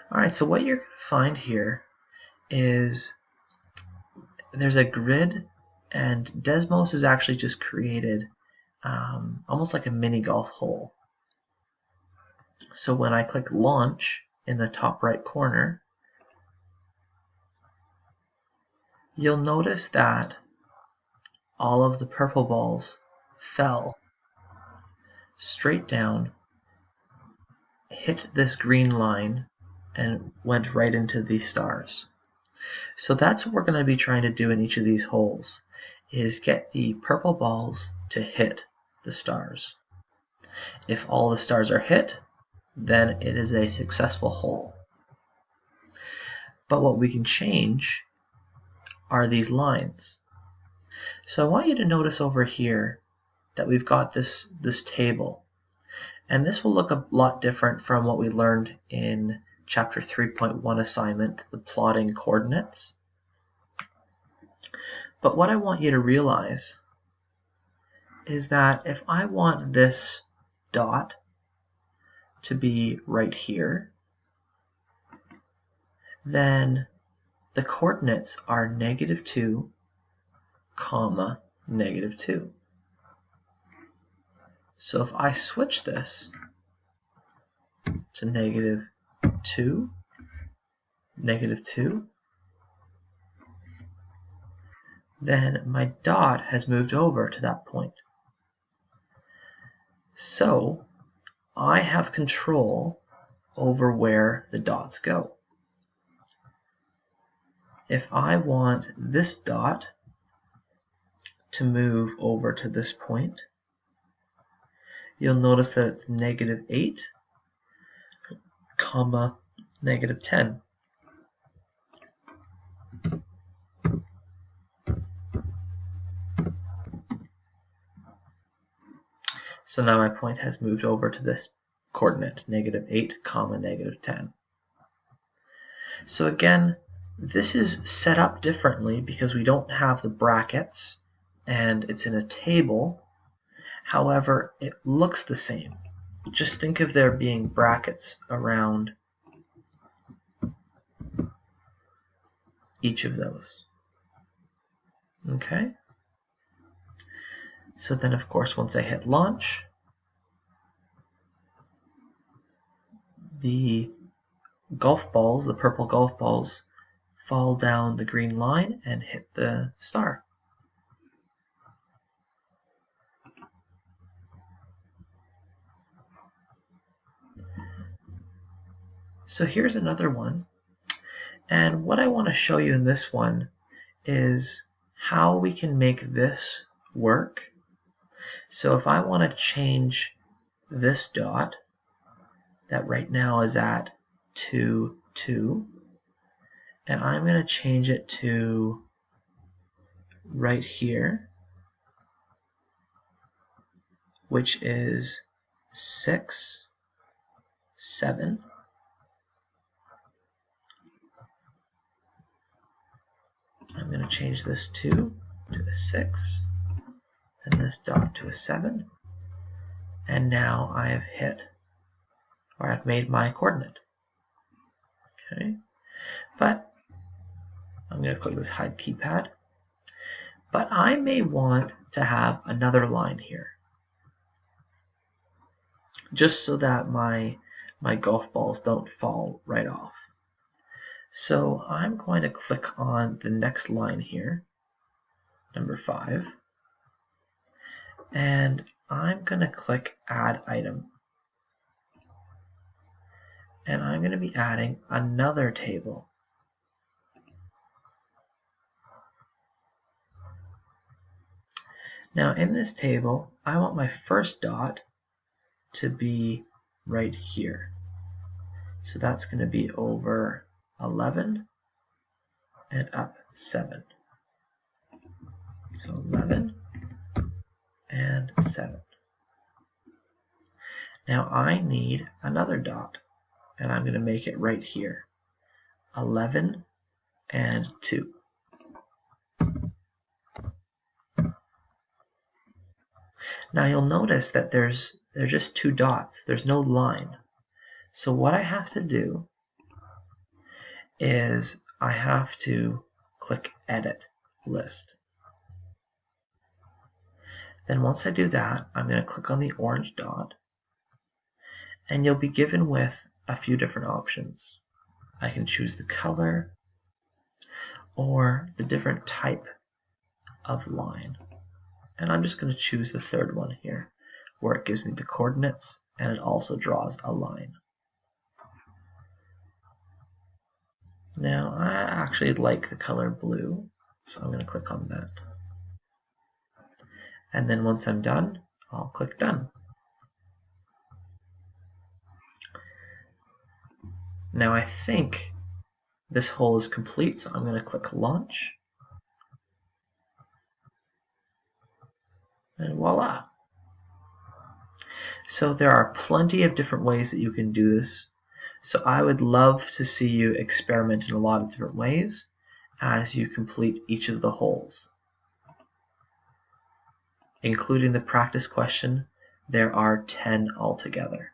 Alright, so what you're going to find here is there's a grid, and Desmos is actually just created almost like a mini golf hole. So when I click launch in the top right corner, you'll notice that all of the purple balls fell straight down, hit this green line, and went right into the stars. So that's what we're going to be trying to do in each of these holes, is get the purple balls to hit the stars. If all the stars are hit, then it is a successful hole. But what we can change are these lines. So I want you to notice over here that we've got this table, and this will look a lot different from what we learned in chapter 3.1 assignment, the plotting coordinates. But what I want you to realize is that if I want this dot to be right here, then the coordinates are -2, -2. So if I switch this to -2, -2, then my dot has moved over to that point. So I have control over where the dots go. If I want this dot to move over to this point, you'll notice that it's -8, -10. So now my point has moved over to this coordinate, -8, -10. So again, this is set up differently because we don't have the brackets and it's in a table. However, it looks the same. Just think of there being brackets around each of those. Okay? So then, of course, once I hit launch, the golf balls, the purple golf balls, fall down the green line and hit the star. So here's another one, and what I want to show you in this one is how we can make this work. So if I want to change this dot that right now is at 2, 2, and I'm going to change it to right here, which is 6, 7. I'm going to change this 2 to a 6 and this dot to a 7, and now I have hit, or I've made my coordinate. Okay, but I'm going to click this hide keypad, but I may want to have another line here, just so that my golf balls don't fall right off. So I'm going to click on the next line here, number 5, and I'm going to click add item. And I'm going to be adding another table. Now in this table, I want my first dot to be right here. So that's going to be over 11 and up 7. So 11 and 7. Now I need another dot, and I'm going to make it right here, 11 and 2. Now you'll notice that there's just 2 dots. There's no line. So what I have to do is I have to click Edit List. Then once I do that, I'm going to click on the orange dot, and you'll be given with a few different options. I can choose the color or the different type of line. And I'm just going to choose the third one here, where it gives me the coordinates and it also draws a line. Now I actually like the color blue, so I'm going to click on that. And then once I'm done, I'll click Done. Now I think this hole is complete, so I'm going to click Launch. And voila! So there are plenty of different ways that you can do this. So I would love to see you experiment in a lot of different ways as you complete each of the holes. Including the practice question, there are 10 altogether.